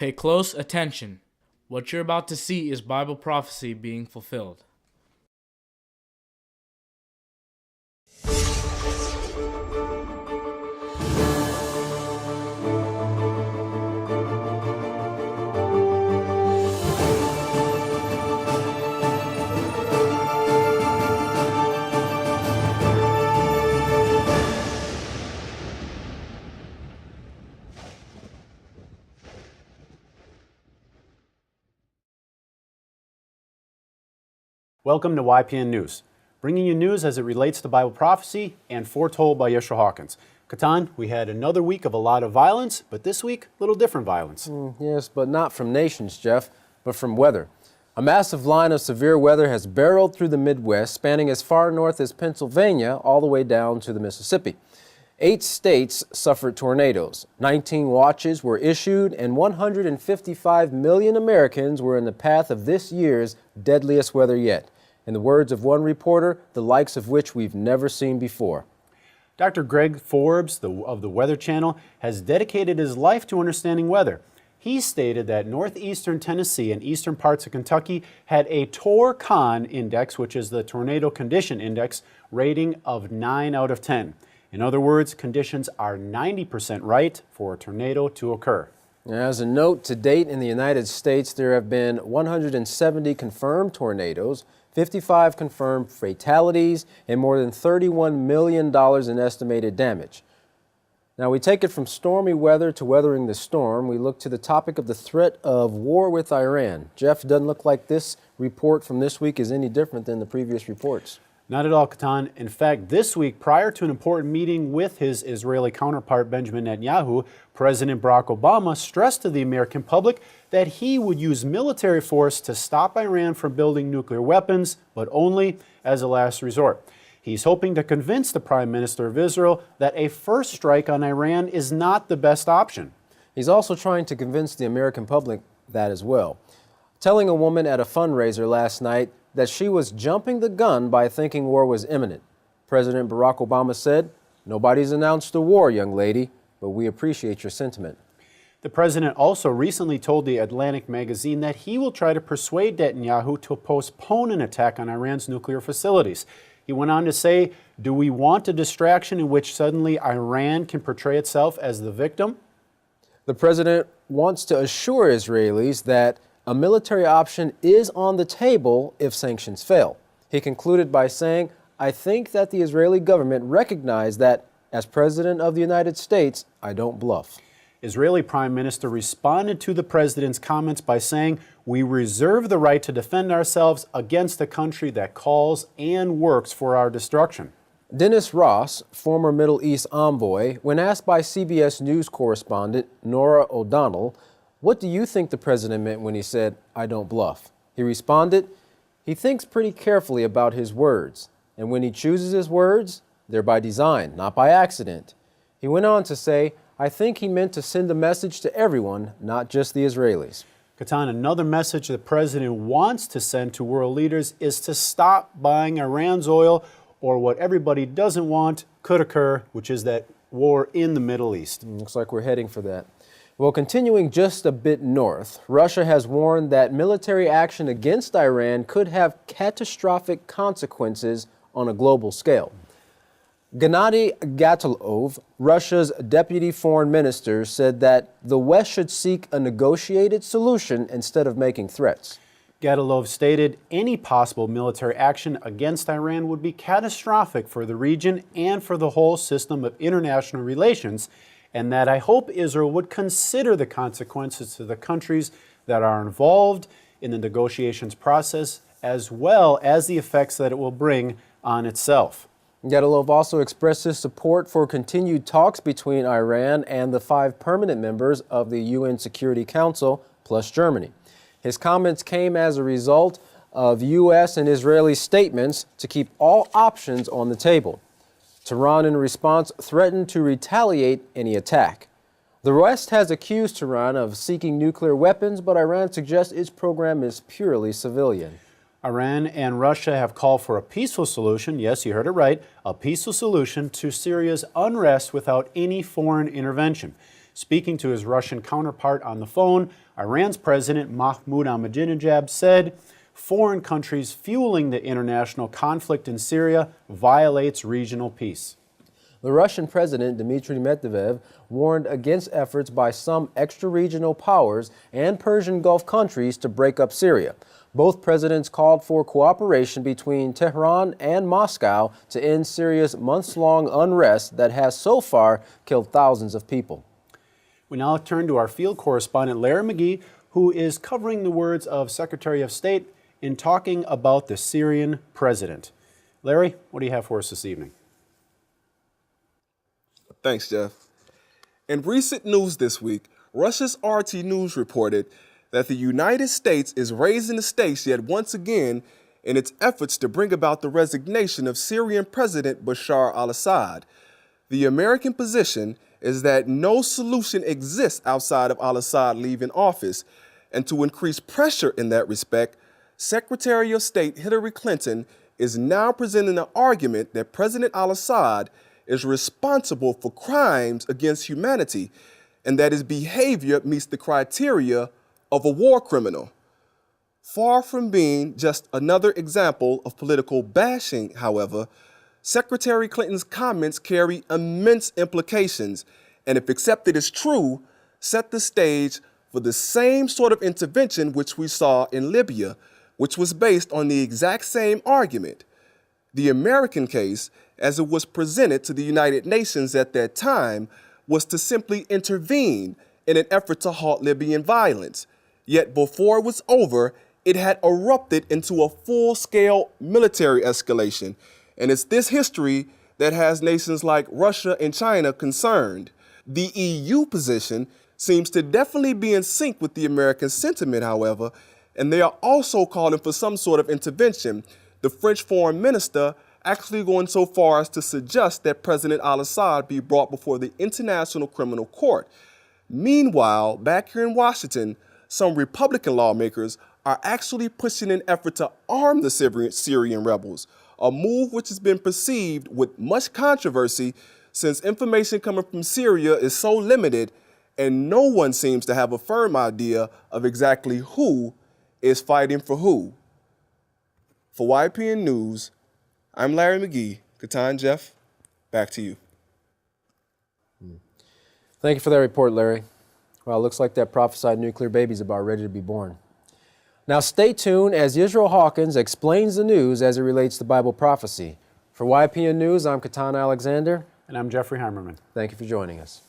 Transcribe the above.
Pay close attention. What you're about to see is Bible prophecy being fulfilled. Welcome to YPN News, bringing you news as it relates to Bible prophecy and foretold by Yeshua Hawkins. Katan, we had another week of a lot of violence, but this week, a little different violence. Yes, but not from nations, Jeff, but from weather. A massive line of severe weather has barreled through the Midwest, spanning as far north as Pennsylvania, all the way down to the Mississippi. 8 states suffered tornadoes, 19 watches were issued, and 155 million Americans were in the path of this year's deadliest weather yet. In the words of one reporter, the likes of which we've never seen before. Dr. Greg Forbes of the Weather Channel has dedicated his life to understanding weather. He stated that northeastern Tennessee and eastern parts of Kentucky had a TORCON index, which is the Tornado Condition Index, rating of 9 out of 10. In other words, conditions are 90% right for a tornado to occur. As a note, to date in the United States, there have been 170 confirmed tornadoes, 55 confirmed fatalities, and more than $31 million in estimated damage. Now, we take it from stormy weather to weathering the storm. We look to the topic of the threat of war with Iran. Jeff, doesn't look like this report from this week is any different than the previous reports. Not at all, Katan. In fact, this week, prior to an important meeting with his Israeli counterpart Benjamin Netanyahu, President Barack Obama stressed to the American public that he would use military force to stop Iran from building nuclear weapons, but only as a last resort. He's hoping to convince the Prime Minister of Israel that a first strike on Iran is not the best option. He's also trying to convince the American public that as well, telling a woman at a fundraiser last night that she was jumping the gun by thinking war was imminent. President Barack Obama said, "Nobody's announced a war, young lady, but we appreciate your sentiment." The president also recently told the Atlantic magazine that he will try to persuade Netanyahu to postpone an attack on Iran's nuclear facilities. He went on to say, "Do we want a distraction in which suddenly Iran can portray itself as the victim?" The president wants to assure Israelis that a military option is on the table if sanctions fail. He concluded by saying, "I think that the Israeli government recognized that, as President of the United States, I don't bluff." Israeli Prime Minister responded to the president's comments by saying, "We reserve the right to defend ourselves against a country that calls and works for our destruction." Dennis Ross, former Middle East envoy, when asked by CBS News correspondent Norah O'Donnell, "What do you think the president meant when he said, 'I don't bluff'?" He responded, "He thinks pretty carefully about his words, and when he chooses his words, they're by design, not by accident." He went on to say, "I think he meant to send a message to everyone, not just the Israelis." Katan, another message the president wants to send to world leaders is to stop buying Iran's oil, or what everybody doesn't want could occur, which is that war in the Middle East. Looks like we're heading for that. Well, continuing just a bit north, Russia has warned that military action against Iran could have catastrophic consequences on a global scale. Gennady Gatilov, Russia's deputy foreign minister, said that the West should seek a negotiated solution instead of making threats. Gatilov stated any possible military action against Iran would be catastrophic for the region and for the whole system of international relations, and that I hope Israel would consider the consequences to the countries that are involved in the negotiations process, as well as the effects that it will bring on itself. Gatilov also expressed his support for continued talks between Iran and the 5 permanent members of the UN Security Council, plus Germany. His comments came as a result of U.S. and Israeli statements to keep all options on the table. Tehran, in response, threatened to retaliate any attack. The West has accused Tehran of seeking nuclear weapons, but Iran suggests its program is purely civilian. Iran and Russia have called for a peaceful solution, yes, you heard it right, a peaceful solution to Syria's unrest without any foreign intervention. Speaking to his Russian counterpart on the phone, Iran's President Mahmoud Ahmadinejad said, "Foreign countries fueling the international conflict in Syria violates regional peace." The Russian President Dmitry Medvedev warned against efforts by some extra-regional powers and Persian Gulf countries to break up Syria. Both presidents called for cooperation between Tehran and Moscow to end Syria's months-long unrest that has so far killed thousands of people. We now turn to our field correspondent, Larry McGee, who is covering the words of Secretary of State in talking about the Syrian president. Larry, what do you have for us this evening? Thanks, Jeff. In recent news this week, Russia's RT News reported that the United States is raising the stakes yet once again in its efforts to bring about the resignation of Syrian President Bashar al-Assad. The American position is that no solution exists outside of al-Assad leaving office, and to increase pressure in that respect, Secretary of State Hillary Clinton is now presenting an argument that President al-Assad is responsible for crimes against humanity and that his behavior meets the criteria of a war criminal. Far from being just another example of political bashing, however, Secretary Clinton's comments carry immense implications and, if accepted as true, set the stage for the same sort of intervention which we saw in Libya, which was based on the exact same argument. The American case, as it was presented to the United Nations at that time, was to simply intervene in an effort to halt Libyan violence. Yet before it was over, it had erupted into a full-scale military escalation. And it's this history that has nations like Russia and China concerned. The EU position seems to definitely be in sync with the American sentiment, however, and they are also calling for some sort of intervention. The French foreign minister actually going so far as to suggest that President al-Assad be brought before the International Criminal Court. Meanwhile, back here in Washington, some Republican lawmakers are actually pushing an effort to arm the Syrian rebels, a move which has been perceived with much controversy since information coming from Syria is so limited and no one seems to have a firm idea of exactly who is fighting for who. For YPN News, I'm Larry McGee. Katan, Jeff, back to you. Thank you for that report, Larry. Well, it looks like that prophesied nuclear baby's about ready to be born. Now stay tuned as Israel Hawkins explains the news as it relates to Bible prophecy. For YPN News, I'm Katan Alexander. And I'm Jeffrey Heimerman. Thank you for joining us.